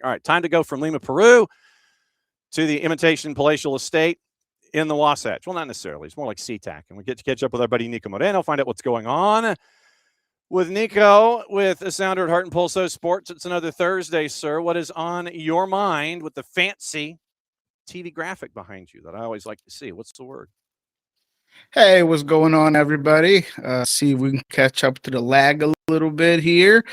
All right, time to go from Lima, Peru to the imitation palatial estate in the Wasatch. Well, not necessarily. It's more like SeaTac. And we get to catch up with our buddy Niko Moreno, find out what's going on with Niko, with the Sounder at Heart and Pulso Sports. It's another Thursday, sir. What is on your mind with the fancy TV graphic behind you that I always like to see? What's the word? Hey, what's going on, everybody? See if we can catch up to the lag a little bit here.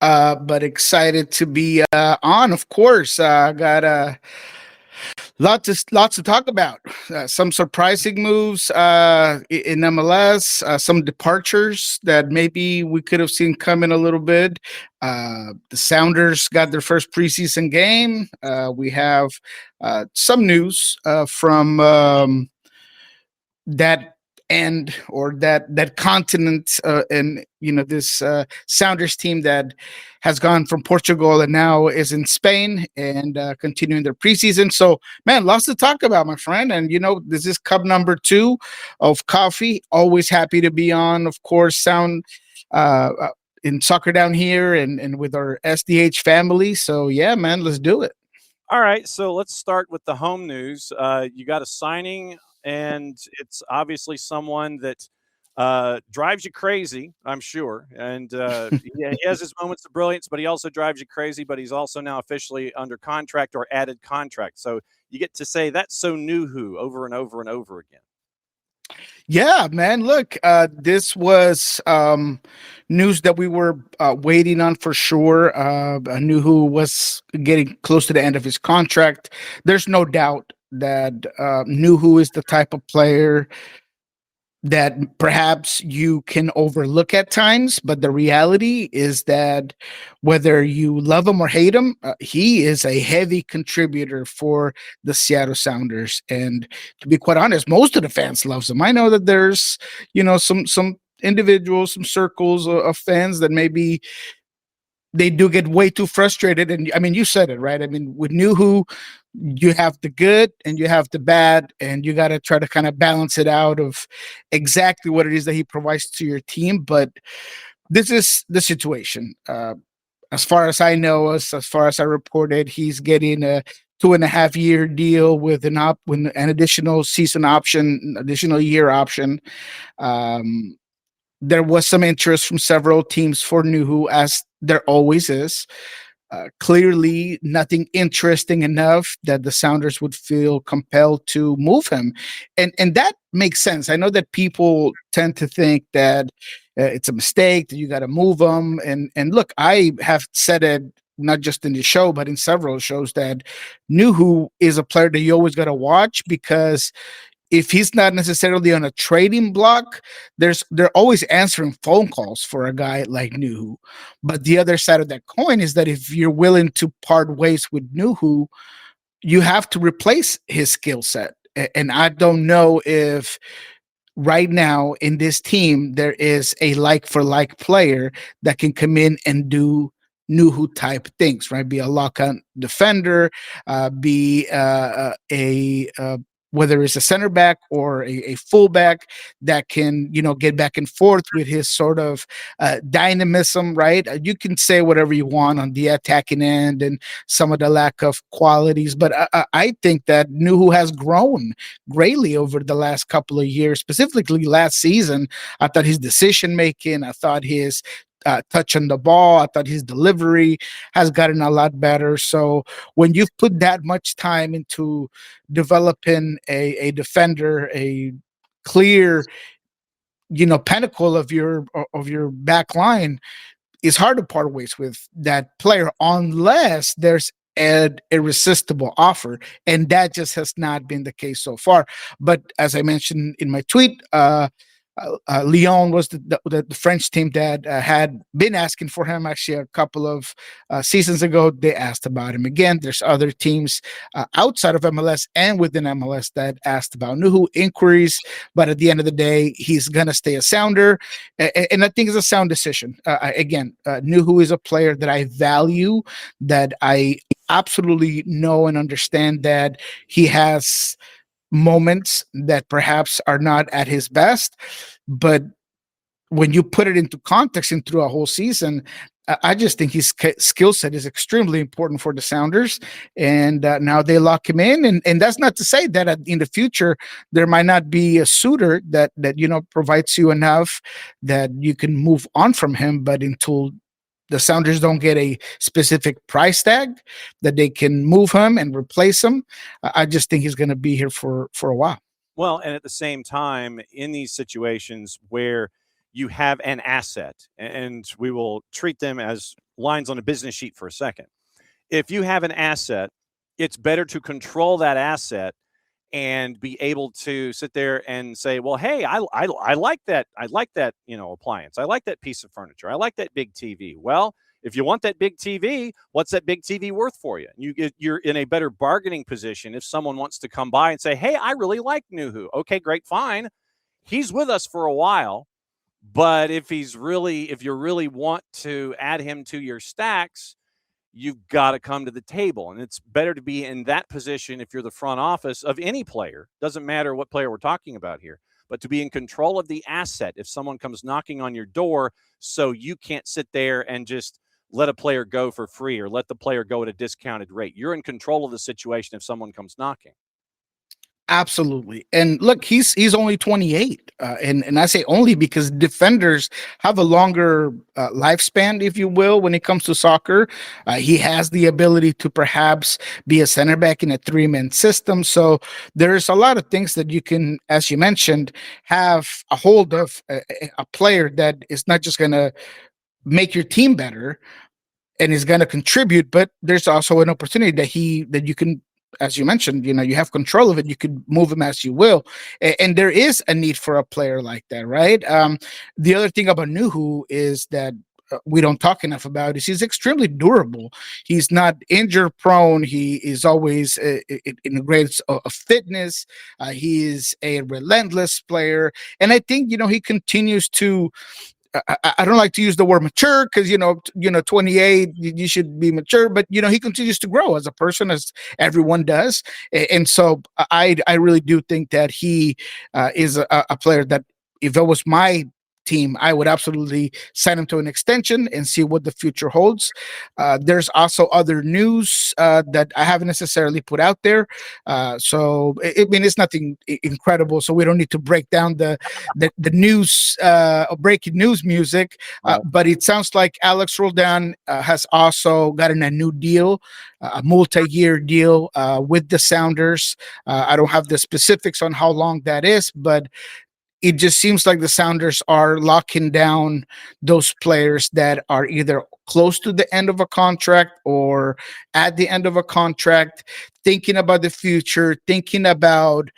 But excited to be on, of course. Got lots to talk about. Some surprising moves in MLS, some departures that maybe we could have seen coming a little bit. The Sounders got their first preseason game. We have some news from that end or that continent, and this Sounders team that has gone from Portugal and now is in Spain and continuing their preseason. So, man, lots to talk about, my friend. And this is cup number 2 of coffee. Always happy to be on, of course. Sound in soccer down here and with our SDH family. So yeah, man, let's do it. All right, so let's start with the home news. You got a signing, and it's obviously someone that drives you crazy, I'm sure. And he has his moments of brilliance, but he also drives you crazy. But he's also now officially under contract or added contract. So you get to say that's so Nuhu over and over and over again. Yeah, man. Look, this was news that we were waiting on for sure. I knew who was getting close to the end of his contract. There's no doubt that Nuhu is the type of player that perhaps you can overlook at times, but the reality is that whether you love him or hate him, he is a heavy contributor for the Seattle Sounders. And to be quite honest, most of the fans loves him. I know that there's, some individuals, some circles of fans that maybe they do get way too frustrated. And I mean, you said it, right? I mean, with Nuhu, you have the good and you have the bad, and you got to try to kind of balance it out of exactly what it is that he provides to your team. But this is the situation. As far as I know, as far as I reported, he's getting a 2.5-year deal with with an additional season option, additional year option. There was some interest from several teams for Nuhu, as there always is. Clearly, nothing interesting enough that the Sounders would feel compelled to move him, and that makes sense. I know that people tend to think that it's a mistake, that you got to move him. And look, I have said it not just in the show, but in several shows that Nuhu is a player that you always got to watch, because if he's not necessarily on a trading block, they're always answering phone calls for a guy like Nuhu. But the other side of that coin is that if you're willing to part ways with Nuhu, you have to replace his skill set. And I don't know if right now in this team there is a like for like player that can come in and do Nuhu type things, right? Be a lock-on defender, be a whether it's a center back or a fullback that can, get back and forth with his sort of dynamism, right? You can say whatever you want on the attacking end and some of the lack of qualities, but I think that Nuhu has grown greatly over the last couple of years, specifically last season. I thought his decision making, I thought his touch on the ball, I thought his delivery has gotten a lot better. So when you've put that much time into developing a defender, a clear, pinnacle of your back line, it's hard to part ways with that player unless there's an irresistible offer, and that just has not been the case so far. But as I mentioned in my tweet, Lyon was the French team that had been asking for him. Actually, a couple of seasons ago, they asked about him again. There's other teams outside of MLS and within MLS that asked about Nuhu, inquiries, but at the end of the day, he's gonna stay a Sounder, and I think it's a sound decision. Again, Nuhu is a player that I value, that I absolutely know and understand that he has moments that perhaps are not at his best, but when you put it into context and through a whole season, I just think his skill set is extremely important for the Sounders, and now they lock him in. And that's not to say that in the future there might not be a suitor that provides you enough that you can move on from him. But until the Sounders don't get a specific price tag that they can move him and replace him, I just think he's going to be here for a while. Well, and at the same time, in these situations where you have an asset, and we will treat them as lines on a business sheet for a second. If you have an asset, it's better to control that asset and be able to sit there and say, well, hey, I like that. I like that, appliance. I like that piece of furniture. I like that big TV. Well, if you want that big TV, what's that big TV worth for you? You're in a better bargaining position if someone wants to come by and say, hey, I really like Nuhu. Okay, great, fine. He's with us for a while. But if you really want to add him to your stacks, you've got to come to the table. And it's better to be in that position if you're the front office of any player. Doesn't matter what player we're talking about here, but to be in control of the asset if someone comes knocking on your door, so you can't sit there and just let a player go for free or let the player go at a discounted rate. You're in control of the situation if someone comes knocking. Absolutely. And look, he's only 28. And I say only because defenders have a longer lifespan, if you will, when it comes to soccer. He has the ability to perhaps be a center back in a 3-man system. So there's a lot of things that you can, as you mentioned, have a hold of a player that is not just going to make your team better and is going to contribute, but there's also an opportunity that you can, as you mentioned, you have control of it. You could move him as you will. And there is a need for a player like that, right? The other thing about Nuhu is that we don't talk enough about is he's extremely durable. He's not injury prone. He is always in a great of fitness. He is a relentless player. And I think, he continues to, I don't like to use the word mature because 28 you should be mature, but he continues to grow as a person, as everyone does, and so I really do think that he is a player that if it was my team, I would absolutely sign him to an extension and see what the future holds. There's also other news that I haven't necessarily put out there. So, it's nothing incredible. So we don't need to break down the news, breaking news music. But it sounds like Alex Roldan has also gotten a new deal, a multi-year deal with the Sounders. I don't have the specifics on how long that is, but it just seems like the Sounders are locking down those players that are either close to the end of a contract or at the end of a contract, thinking about the future, thinking about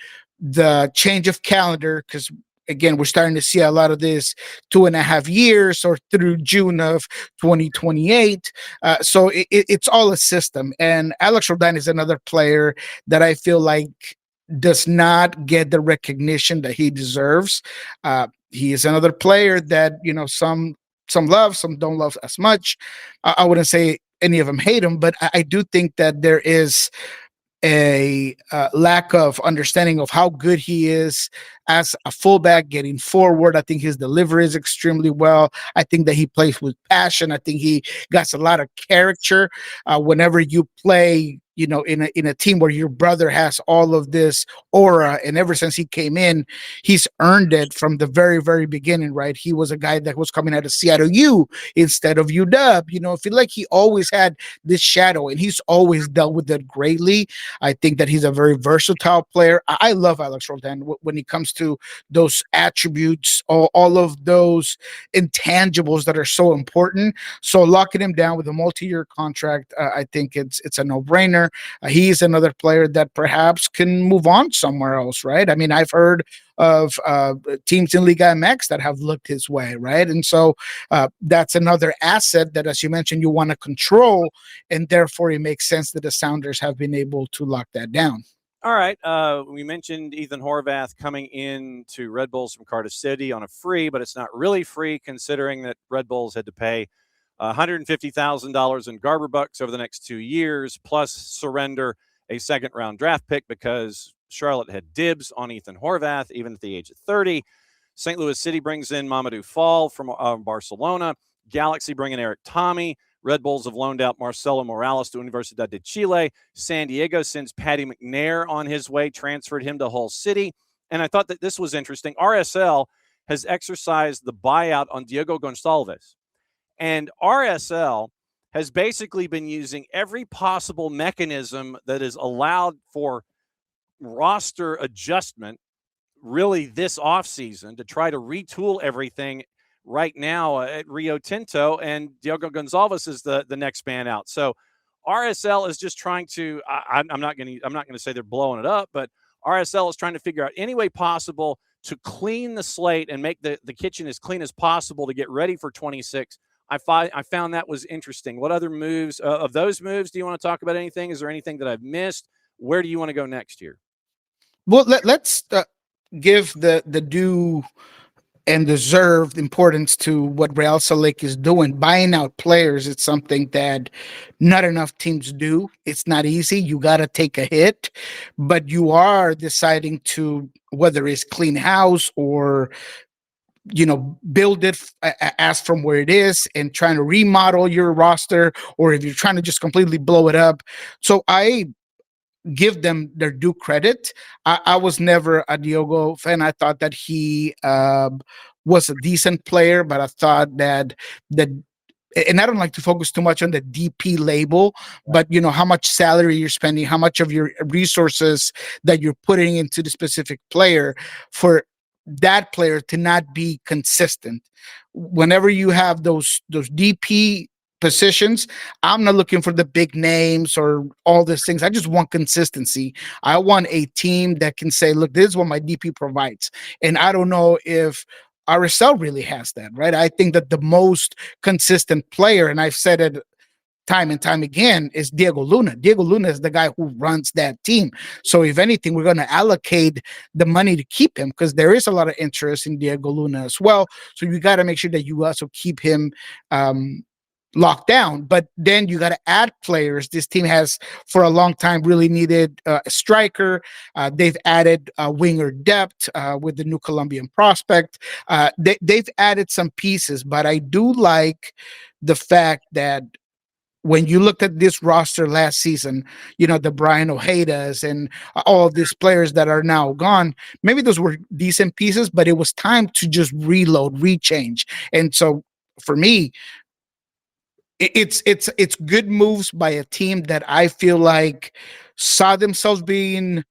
the change of calendar, because again, we're starting to see a lot of this 2.5 years or through June of 2028. So it's all a system. And Alex Roldan is another player that I feel like does not get the recognition that he deserves. He is another player that some love, some don't love as much. I wouldn't say any of them hate him, but I do think that there is a lack of understanding of how good he is as a fullback getting forward. I think his delivery is extremely well. I think that he plays with passion. I think he got a lot of character. Whenever you play, in a team where your brother has all of this aura, and ever since he came in, he's earned it from the very, very beginning, right? He was a guy that was coming out of Seattle U instead of UW. I feel like he always had this shadow, and he's always dealt with it greatly. I think that he's a very versatile player. I love Alex Roldan when it comes to those attributes, all of those intangibles that are so important. So locking him down with a multi-year contract, I think it's a no-brainer. He's another player that perhaps can move on somewhere else, right? I mean, I've heard of teams in Liga MX that have looked his way, right? And so that's another asset that, as you mentioned, you want to control, and therefore it makes sense that the Sounders have been able to lock that down. All right. We mentioned Ethan Horvath coming in to Red Bulls from Cardiff City on a free, but it's not really free considering that Red Bulls had to pay $150,000 in Garber bucks over the next 2 years, plus surrender a second-round draft pick because Charlotte had dibs on Ethan Horvath, even at the age of 30. St. Louis City brings in Mamadou Fall from Barcelona. Galaxy bringing Eric Tommy. Red Bulls have loaned out Marcelo Morales to Universidad de Chile. San Diego sends Patty McNair on his way, transferred him to Hull City. And I thought that this was interesting. RSL has exercised the buyout on Diego Gonçalves. And RSL has basically been using every possible mechanism that is allowed for roster adjustment really this offseason to try to retool everything right now at Rio Tinto, and Diego Gonçalves is the next man out. So RSL is just trying to. I'm not going to say they're blowing it up, but RSL is trying to figure out any way possible to clean the slate and make the kitchen as clean as possible to get ready for 26. I found that was interesting. What other moves of those moves do you want to talk about? Anything? Is there anything that I've missed? Where do you want to go next year? Well, let's give the due and deserved importance to what Real Salt Lake is doing. Buying out players, it's something that not enough teams do. It's not easy. You got to take a hit, but you are deciding to, whether it's clean house or build it as from where it is and trying to remodel your roster, or if you're trying to just completely blow it up. So I give them their due credit. I was never a Diogo fan. I thought that he was a decent player, but I thought that and I don't like to focus too much on the DP label, but how much salary you're spending, how much of your resources that you're putting into the specific player for that player to not be consistent. Whenever you have those DP positions, I'm not looking for the big names or all these things. I just want consistency. I want a team that can say, look, this is what my DP provides. And I don't know if RSL really has that, right? I think that the most consistent player, and I've said it time and time again, is Diego Luna. Diego Luna is the guy who runs that team. So if anything, we're going to allocate the money to keep him, because there is a lot of interest in Diego Luna as well. So you got to make sure that you also keep him locked down. But then you got to add players. This team has for a long time really needed a striker. They've added winger depth with the new Colombian prospect. They've added some pieces, but I do like the fact that when you looked at this roster last season, the Brian Ojedas and all of these players that are now gone, maybe those were decent pieces, but it was time to just reload, rechange. And so for me, it's good moves by a team that I feel like saw themselves being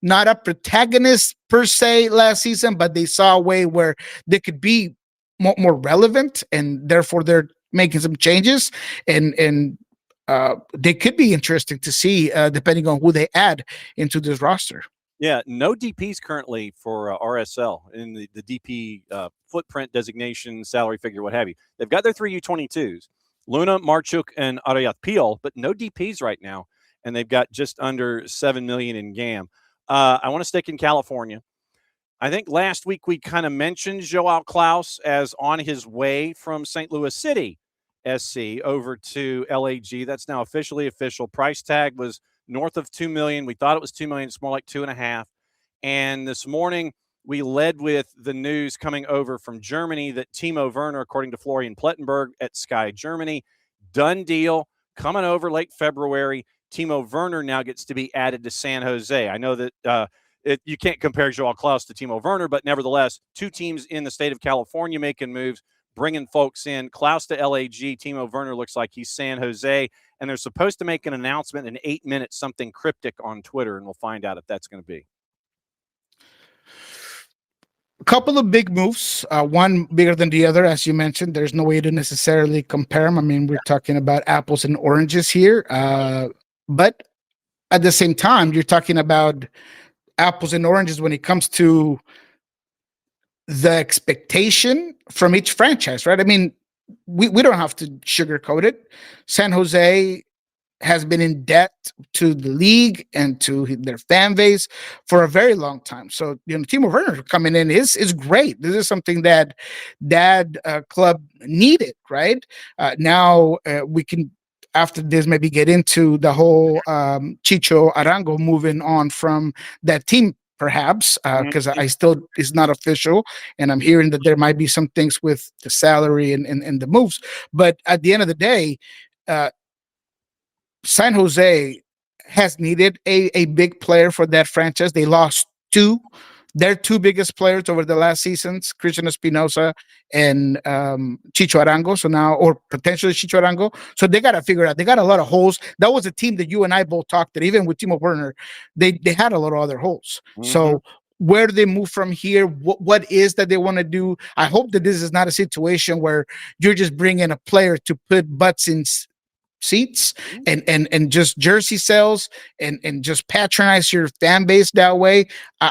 not a protagonist per se last season, but they saw a way where they could be more relevant, and therefore they're making some changes, and they could be interesting to see depending on who they add into this roster. Yeah, no DPs currently for RSL in the DP footprint designation, salary figure, what have you. They've got their 3 U22s, Luna, Marchuk, and Arayatpil, but no DPs right now, and they've got just under $7 million in GAM. I want to stick in California. I think last week we kind of mentioned Joao Klaus as on his way from St. Louis City SC over to LAG. That's now officially official. Price tag was north of $2 million. We thought it was $2 million. It's more like $2.5 million. And this morning we led with the news coming over from Germany that Timo Werner, according to Florian Plettenberg at Sky Germany, done deal, coming over late February. Timo Werner now gets to be added to San Jose. I know that you can't compare Joao Klaus to Timo Werner, but nevertheless, two teams in the state of California making moves, bringing folks in. Klaus to LAG, Timo Werner looks like he's San Jose, and they're supposed to make an announcement in 8 minutes, something cryptic on Twitter, and we'll find out if that's going to be. A couple of big moves, one bigger than the other, as you mentioned. There's no way to necessarily compare them. I mean, we're talking about apples and oranges here, but at the same time, you're talking about apples and oranges when it comes to the expectation from each franchise, right? I mean, we don't have to sugarcoat it. San Jose has been in debt to the league and to their fan base for a very long time. So, Timo Werner coming in is great. This is something that club needed, right? Now we can, after this, maybe get into the whole Chicho Arango moving on from that team perhaps, because I still it's not official, and I'm hearing that there might be some things with the salary and the moves. But at the end of the day, uh, San Jose has needed a big player for that franchise. They lost their two biggest players over the last seasons, Christian Espinosa and Chicho Arango. So now, or potentially Chicho Arango. So they got to figure out. They got a lot of holes. That was a team that you and I both talked that even with Timo Werner, they had a lot of other holes. So where do they move from here? What is that they want to do? I hope that this is not a situation where you're just bringing a player to put butts in seats and just jersey sales and just patronize your fan base that way.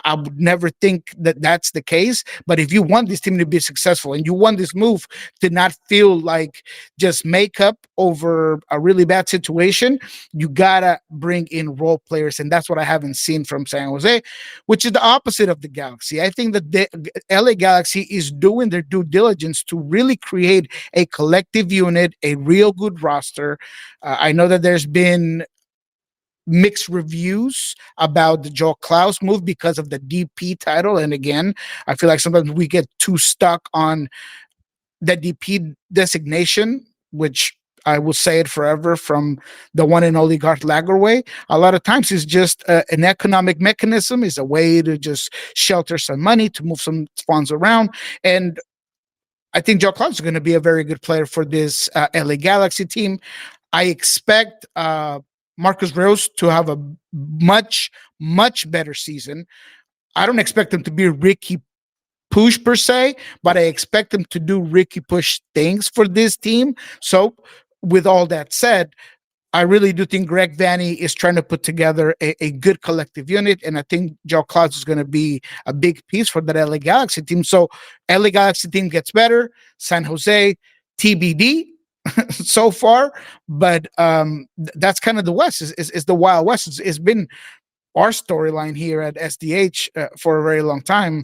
I would never think that that's the case. But if you want this team to be successful and you want this move to not feel like just makeup over a really bad situation, you gotta bring in role players, and that's what I haven't seen from San Jose, which is the opposite of the Galaxy. I think that the LA Galaxy is doing their due diligence to really create a collective unit, a real good roster. I know that there's been mixed reviews about the Joe Klaus move because of the DP title. And again, I feel like sometimes we get too stuck on the DP designation, which I will say it forever from the one and only Garth Lagerway. A lot of times it's just an economic mechanism, is a way to just shelter some money, to move some funds around. And I think Joe Klaus is going to be a very good player for this LA Galaxy team. I expect Marcus Rose to have a much, much better season. I don't expect him to be Ricky Push per se, but I expect him to do Ricky Push things for this team. So, with all that said, I really do think Greg Vanney is trying to put together a good collective unit, and I think Joe Klaus is going to be a big piece for that LA Galaxy team. So, LA Galaxy team gets better. San Jose, TBD so far, but that's kind of the West. Is the Wild West. It's been our storyline here at SDH for a very long time.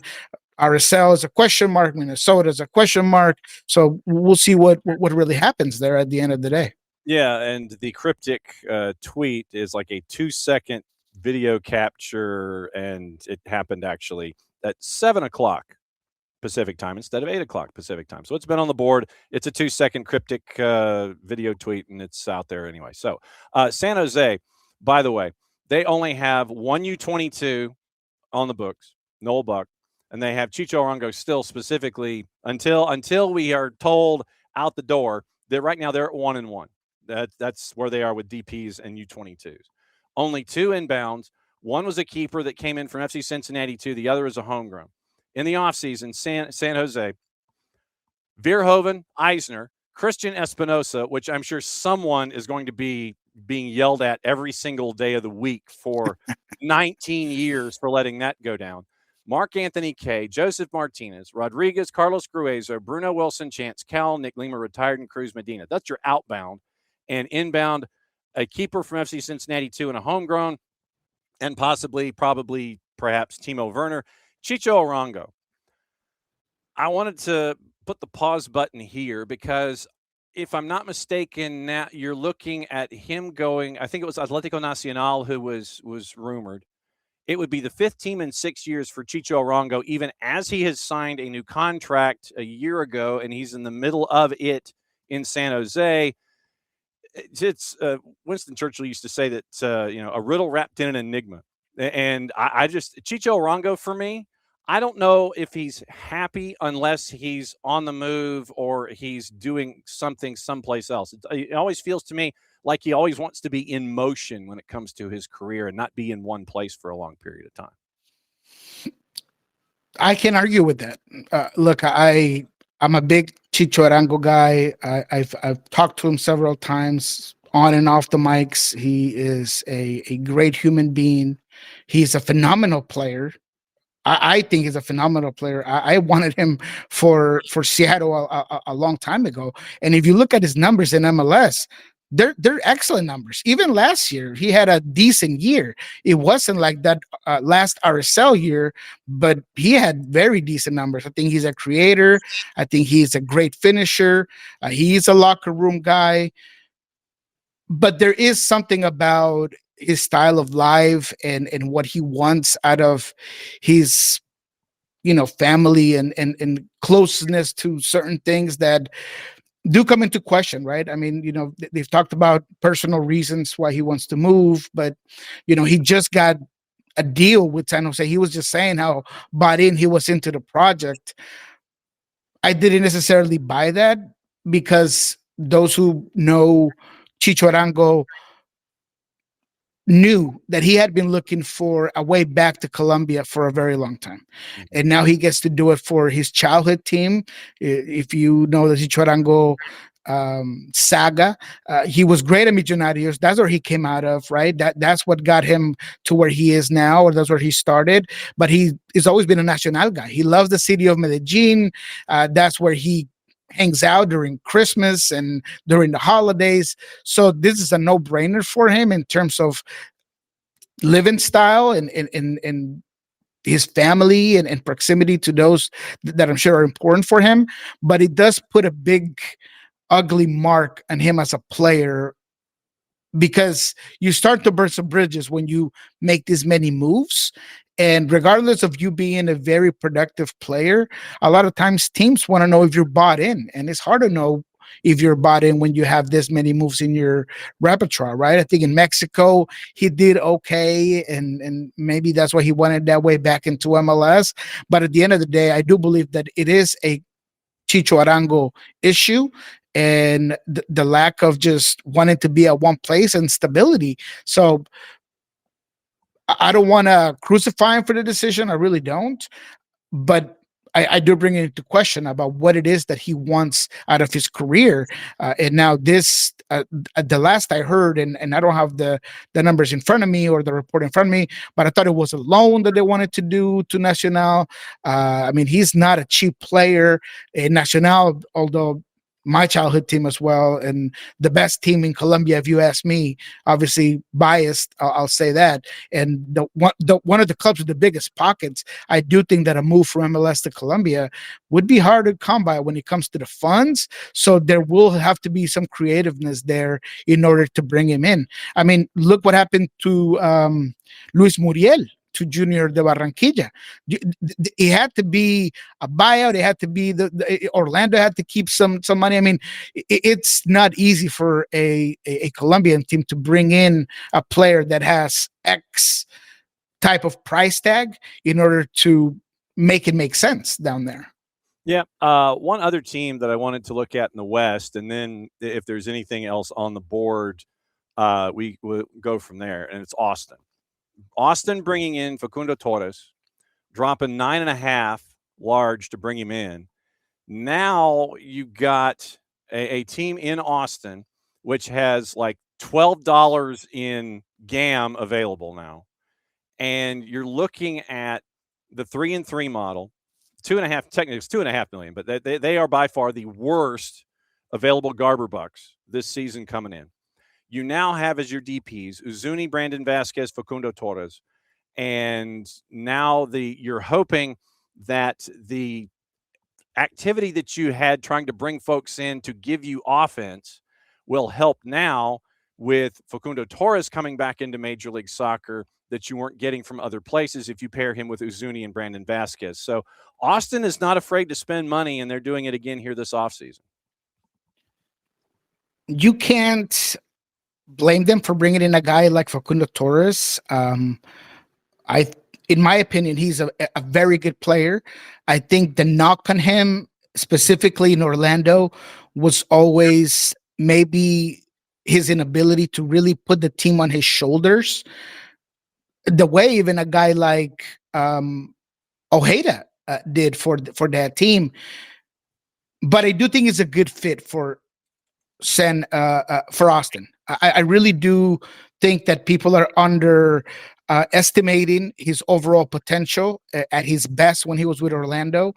RSL is a question mark. Minnesota is a question mark. So we'll see what really happens there at the end of the day. Yeah, and the cryptic tweet is like a 2-second video capture, and it happened actually at 7:00 Pacific time instead of 8:00 Pacific time. So it's been on the board. It's a 2-second cryptic video tweet, and it's out there anyway. So San Jose, by the way, they only have one U22 on the books, Noel Buck, and they have Chicho Arango still specifically until we are told out the door that right now they're at 1-1. That's where they are with DPs and U22s. Only 2 inbounds. One was a keeper that came in from FC Cincinnati 2. The other is a homegrown. In the offseason, San Jose, Verhoeven, Eisner, Christian Espinosa, which I'm sure someone is going to be being yelled at every single day of the week for 19 years for letting that go down. Mark Anthony Kay, Joseph Martinez, Rodriguez, Carlos Gruezo, Bruno Wilson, Chance Cal, Nick Lima retired, and Cruz Medina. That's your outbound. And inbound, a keeper from FC Cincinnati 2 and a homegrown, and probably, perhaps Timo Werner. Chicho Arango. I wanted to put the pause button here because if I'm not mistaken, now you're looking at him going, I think it was Atlético Nacional who was rumored. It would be the 5th team in 6 years for Chicho Arango, even as he has signed a new contract a year ago, and he's in the middle of it in San Jose. It's Winston Churchill used to say that, a riddle wrapped in an enigma. And I just, Chicho Arango for me, I don't know if he's happy unless he's on the move or he's doing something someplace else. It always feels to me like he always wants to be in motion when it comes to his career and not be in one place for a long period of time. I can't argue with that. Look, I'm a big Chicho Arango guy. I've talked to him several times on and off the mics. He is a great human being. He's a phenomenal player. I think he's a phenomenal player. I wanted him for Seattle a long time ago. And if you look at his numbers in MLS, they're excellent numbers. Even last year, he had a decent year. It wasn't like that last RSL year, but he had very decent numbers. I think he's a creator. I think he's a great finisher. He's a locker room guy. But there is something about his style of life and what he wants out of his family and closeness to certain things that do come into question, right? I mean, they've talked about personal reasons why he wants to move, but he just got a deal with San Jose. He was just saying how bought in he was into the project. I didn't necessarily buy that because those who know Chicho Arango knew that he had been looking for a way back to Colombia for a very long time. And now he gets to do it for his childhood team. If you know the Chicho Arango saga, he was great at Millonarios. That's where he came out of, right? That's what got him to where he is now, or that's where he started. But he has always been a Nacional guy. He loves the city of Medellin. That's where he hangs out during Christmas and during the holidays. So this is a no-brainer for him in terms of living style and his family and proximity to those that I'm sure are important for him. But it does put a big, ugly mark on him as a player, because you start to burn some bridges when you make this many moves. And regardless of you being a very productive player, a lot of times teams want to know if you're bought in. And it's hard to know if you're bought in when you have this many moves in your repertoire, right? I think in Mexico, he did okay. And maybe that's why he wanted that way back into MLS. But at the end of the day, I do believe that it is a Chicho Arango issue, and the lack of just wanting to be at one place and stability. So I don't want to crucify him for the decision. I really don't. But I do bring it into question about what it is that he wants out of his career. And now this, the last I heard, and I don't have the numbers in front of me or the report in front of me, but I thought it was a loan that they wanted to do to Nacional. I mean, he's not a cheap player. Nacional, although my childhood team as well, and the best team in Colombia, if you ask me. Obviously biased, I'll say that. And one of the clubs with the biggest pockets. I do think that a move from MLS to Colombia would be hard to come by when it comes to the funds. So there will have to be some creativeness there in order to bring him in. I mean, look what happened to Luis Muriel, to Junior de Barranquilla. It had to be a buyout. It had to be Orlando had to keep some money. I mean, it's not easy for a Colombian team to bring in a player that has X type of price tag in order to make it make sense down there. Yeah. One other team that I wanted to look at in the West, and then if there's anything else on the board, we will go from there, and it's Austin. Austin bringing in Facundo Torres, dropping 9.5 large to bring him in. Now you got a team in Austin which has like $12 in GAM available now, and you're looking at the 3-and-3 model, 2.5. Technically, it's 2.5 million, but they are by far the worst available Garber bucks this season coming in. You now have as your DPs Uzuni, Brandon Vasquez, Facundo Torres, and now you're hoping that the activity that you had trying to bring folks in to give you offense will help now with Facundo Torres coming back into Major League Soccer that you weren't getting from other places if you pair him with Uzuni and Brandon Vasquez. So Austin is not afraid to spend money, and they're doing it again here this offseason. You can't blame them for bringing in a guy like Facundo Torres. In my opinion, he's a very good player. I think the knock on him, specifically in Orlando, was always maybe his inability to really put the team on his shoulders. The way even a guy like Ojeda did for that team. But I do think he's a good fit for Austin. I really do think that people are estimating his overall potential at his best when he was with Orlando.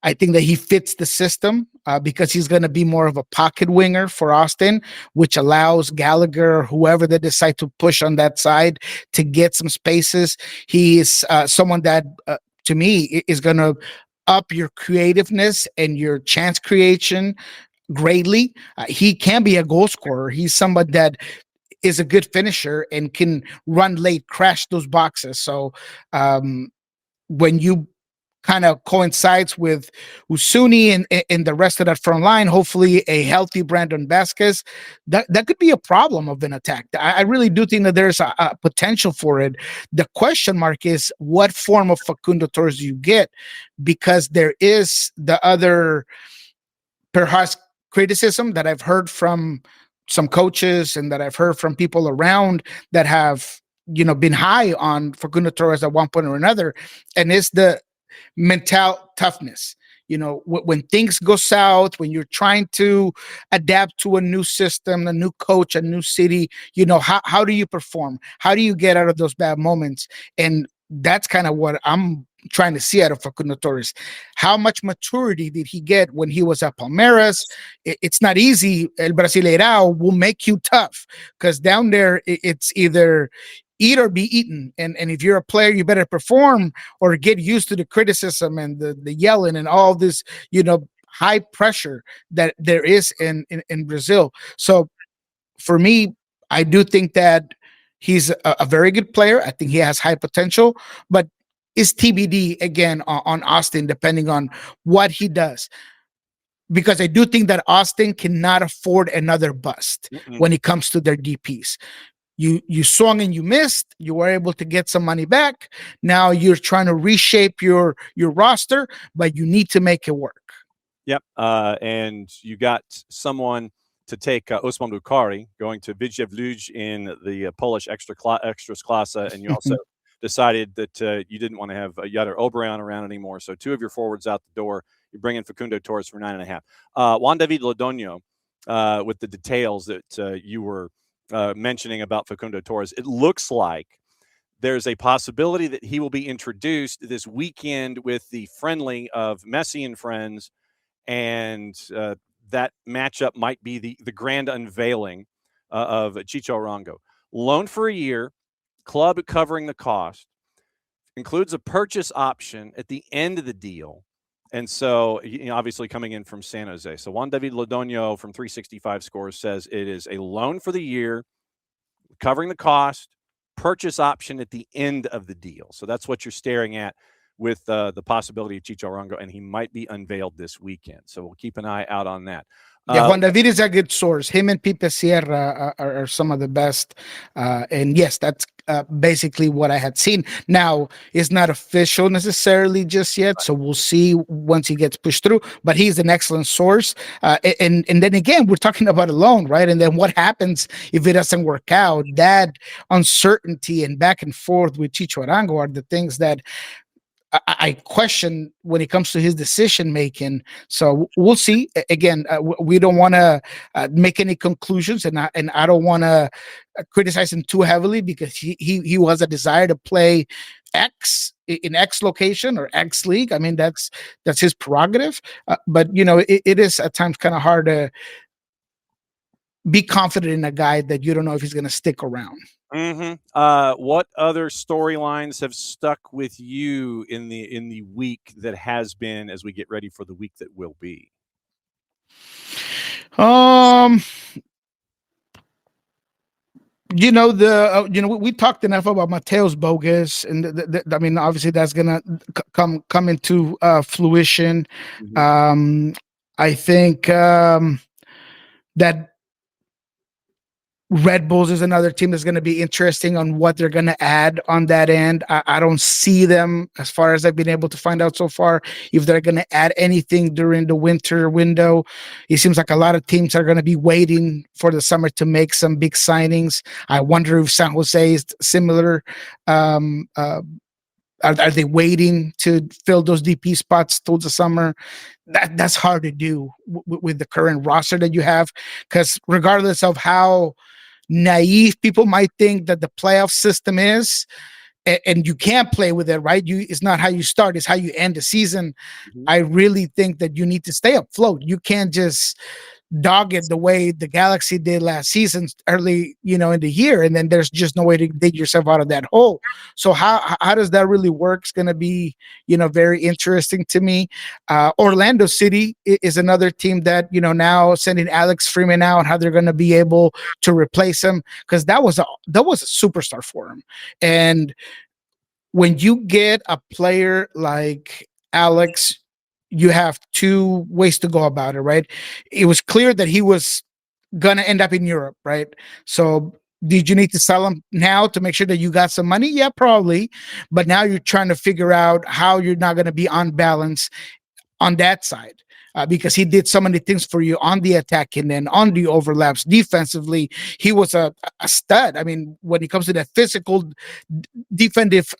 I think that he fits the system because he's going to be more of a pocket winger for Austin, which allows Gallagher or whoever they decide to push on that side to get some spaces. He is someone that, to me, is going to up your creativeness and your chance creation greatly. He can be a goal scorer. He's somebody that is a good finisher and can run late, crash those boxes. So when you kind of coincides with Usuni and the rest of that front line, hopefully a healthy Brandon Vasquez, that could be a problem of an attack. I really do think that there's a potential for it. The question mark is what form of Facundo Torres do you get? Because there is the other perhaps criticism that I've heard from some coaches and that I've heard from people around that have been high on Facundo Torres at one point or another, and it's the mental toughness. When things go south, when you're trying to adapt to a new system, a new coach, a new city, how do you perform? How do you get out of those bad moments? And that's kind of what I'm trying to see out of Facundo Torres. How much maturity did he get when he was at Palmeiras? It's not easy. El Brasileirao will make you tough because down there it's either eat or be eaten. And if you're a player, you better perform or get used to the criticism and the yelling and all this, high pressure that there is in Brazil. So for me, I do think that he's a very good player. I think he has high potential, but is TBD again on Austin, depending on what he does. Because I do think that Austin cannot afford another bust when it comes to their DPs. You swung and you missed. You were able to get some money back. Now you're trying to reshape your roster, but you need to make it work. Yep. And you got someone to take Osman Bukari going to Widzew Łódź in the Polish Ekstraklasa, and you also decided that you didn't want to have Yadar Oberon around anymore. So 2 of your forwards out the door. You bring in Facundo Torres for 9.5. Juan David Lodonio, with the details that you were mentioning about Facundo Torres, it looks like there's a possibility that he will be introduced this weekend with the friendly of Messi and friends, and that matchup might be the grand unveiling of Chicho Arango. Loan for a year, club covering the cost, includes a purchase option at the end of the deal. And so, obviously coming in from San Jose. So Juan David Lodonio from 365 Scores says it is a loan for the year, covering the cost, purchase option at the end of the deal. So that's what you're staring at with the possibility of Chicho Arango, and he might be unveiled this weekend. So we'll keep an eye out on that. Yeah, Juan David is a good source. Him and Pipe Sierra are some of the best. And yes, that's basically what I had seen. Now, it's not official necessarily just yet, so we'll see once he gets pushed through. But he's an excellent source. And then again, we're talking about a loan, right? And then what happens if it doesn't work out? That uncertainty and back and forth with Chicho Arango are the things that I question when it comes to his decision making. So we'll see. Again, we don't want to make any conclusions, and I don't want to criticize him too heavily because he was a desire to play X in X location or X league. I mean, that's his prerogative. But it is at times kind of hard to be confident in a guy that you don't know if he's going to stick around. What other storylines have stuck with you in the week that has been as we get ready for the week that will be? We talked enough about Mateus Bogus, and I mean, obviously that's gonna come into fruition. I think that Red Bulls is another team that's going to be interesting on what they're going to add on that end. I don't see them, as far as I've been able to find out so far, if they're going to add anything during the winter window. It seems like a lot of teams are going to be waiting for the summer to make some big signings. I wonder if San Jose is similar. Are they waiting to fill those DP spots till the summer? That's hard to do with the current roster that you have, because regardless of how naive people might think that the playoff system is, and you can't play with it, right? It's not how you start, it's how you end the season. I really think that you need to stay afloat. You can't just dogged the way the Galaxy did last season, early, in the year, and then there's just no way to dig yourself out of that hole. So how does that really work? It's going to be, very interesting to me. Orlando City is another team that, now sending Alex Freeman out, how they're going to be able to replace him, because that was a superstar for him. And when you get a player like Alex, you have two ways to go about it, right? It was clear that he was going to end up in Europe, right? So did you need to sell him now to make sure that you got some money? Yeah, probably. But now you're trying to figure out how you're not going to be on balance on that side. Because he did so many things for you on the attack and then on the overlaps defensively. He was a stud. I mean, when it comes to that physical defensive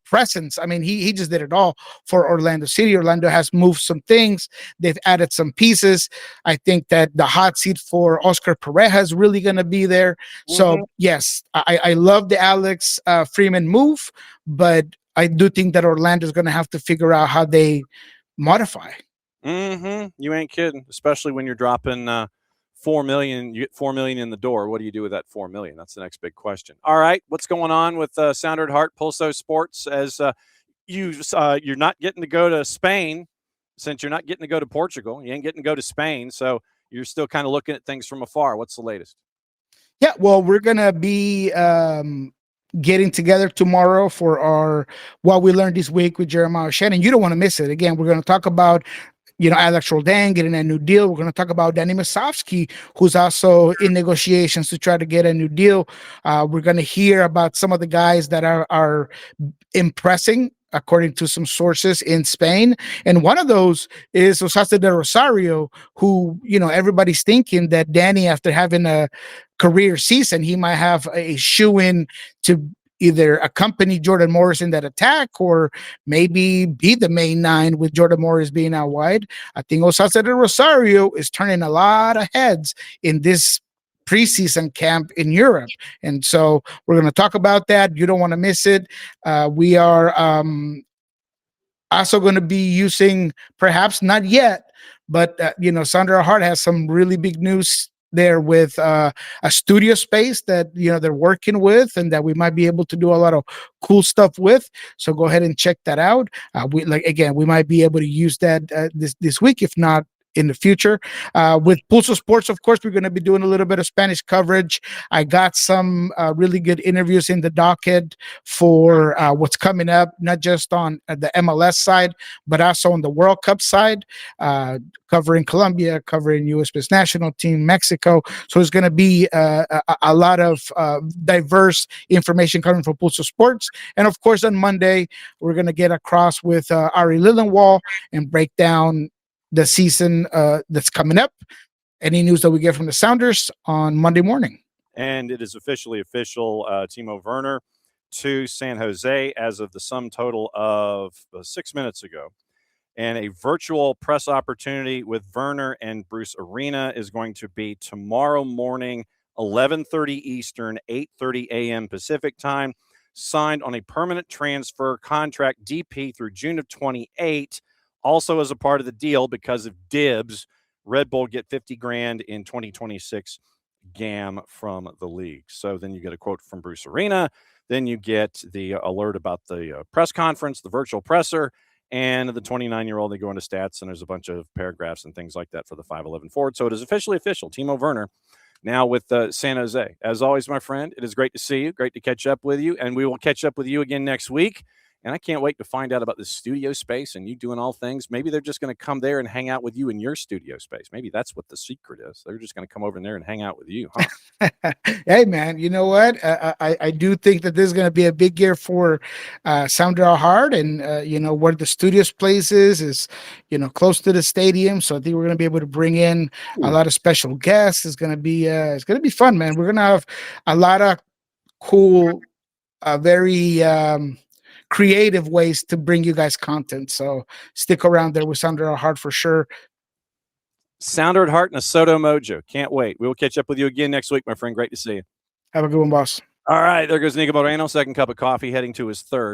presence, I mean, he just did it all for Orlando City. Orlando has moved some things. They've added some pieces. I think that the hot seat for Oscar Pareja is really going to be there. So, yes, I love the Alex Freeman move, but I do think that Orlando is going to have to figure out how they modify. You ain't kidding, especially when you're dropping $4 million. You get $4 million in the door. What do you do with that $4 million? That's the next big question. All right, what's going on with Sounder at Heart, Pulso Sports? As you're not getting to go to Spain, since you're not getting to go to Portugal, you ain't getting to go to Spain, so you're still kind of looking at things from afar. What's the latest? Yeah, well, we're gonna be getting together tomorrow for our What We Learned This Week with Jeremiah Shannon. You don't want to miss it. Again, we're going to talk about Alex Roldan getting a new deal. We're going to talk about Danny Masovsky, who's also in negotiations to try to get a new deal. We're going to hear about some of the guys that are impressing, according to some sources in Spain. And one of those is Osasa de Rosario, who, everybody's thinking that Danny, after having a career season, he might have a shoe-in to either accompany Jordan Morris in that attack or maybe be the main nine with Jordan Morris being out wide. I think Osasa de Rosario is turning a lot of heads in this preseason camp in Europe. And so we're going to talk about that. You don't want to miss it. We are also going to be using, perhaps not yet, but, Sandra Hart has some really big news there with a studio space that they're working with and that we might be able to do a lot of cool stuff with. So go ahead and check that out. We might be able to use that this week, if not in the future. With Pulso Sports, of course, we're going to be doing a little bit of Spanish coverage. I got some really good interviews in the docket for what's coming up, not just on the MLS side, but also on the World Cup side, covering Colombia, covering U.S. national team, Mexico. So there's going to be a lot of diverse information coming from Pulso Sports. And of course, on Monday, we're going to get across with Ari Lillenwall and break down the season that's coming up. Any news that we get from the Sounders on Monday morning. And it is officially official. Timo Werner to San Jose as of the sum total of 6 minutes ago. And a virtual press opportunity with Werner and Bruce Arena is going to be tomorrow morning, 11:30 Eastern, 8:30 a.m. Pacific time. Signed on a permanent transfer contract, DP, through June of 28. Also, as a part of the deal, because of dibs, Red Bull get $50,000 in 2026 GAM from the league. So then you get a quote from Bruce Arena. Then you get the alert about the press conference, the virtual presser, and the 29-year-old. They go into stats, and there's a bunch of paragraphs and things like that for the 5'11" forward. So it is officially official. Timo Werner now with San Jose. As always, my friend, it is great to see you. Great to catch up with you. And we will catch up with you again next week. And I can't wait to find out about this studio space and you doing all things. Maybe they're just going to come there and hang out with you in your studio space. Maybe that's what the secret is. They're just going to come over in there and hang out with you, huh? Hey, man, you know what? I do think that this is going to be a big year for Sounder Hard. And, where the studio's place is, close to the stadium. So I think we're going to be able to bring in a lot of special guests. It's going to be fun, man. We're going to have a lot of cool, very creative ways to bring you guys content. So stick around there with Sounder at Heart for sure. Sounder at Heart and a Soto Mojo. Can't wait. We will catch up with you again next week, my friend. Great to see you. Have a good one, boss. All right. There goes Niko Moreno, second cup of coffee, heading to his third.